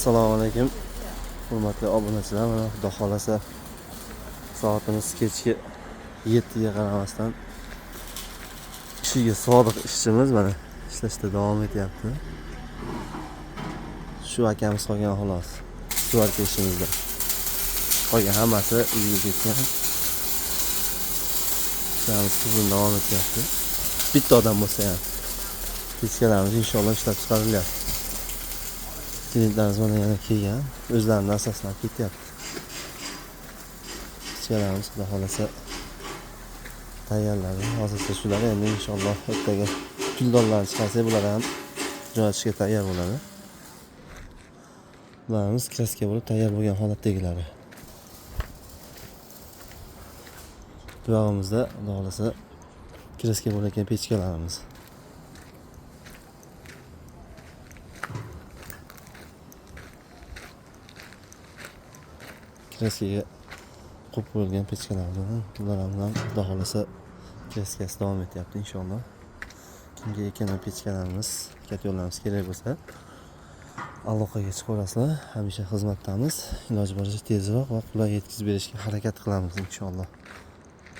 Assalomu alaykum. Hurmatli obunachilar, mana xudo xolasa soatimiz kechki 7 ga qaramasdan ishiga sodiq ishchimiz mana ishlashda davom etyapti. Shu akamiz qolgan xolos. Suvarka ishimizda. Qolgan hammasi uyiga ketgan. Ishimiz tizimli davom etyapti. Bitta odam bo'lsa ham kechgalarimiz inshaalloh ishlab chiqarilyapti. Klientlarimiz mana yana kelgan, o'zlarini asoslab ketyapti. Kechgalarimiz xudo xolasa tayyorladi. Hozircha shular endi inshaalloh ertaga puldorlarni chiqarsak bular ham jo'natishga tayyor bo'ladi. Bularimiz kraska bo'lib tayyor bo'lgan holatdagilari. Bu yog'imizda xudo xolasa kraska bo'layotgan pechkalarimiz. Kraskaga qo'yib qo'yilgan pechkalardan bular ham xudo xolasa kraskasi davom etyapti inshaalloh. Kimga ekan pechkalarimiz, yo'llarimiz kerak bo'lsa aloqaga chiqaverasizlar. Hamisha xizmatdamiz. Iloji boricha tezroq va qulay yetkazib berishga harakat qilamiz inshaalloh.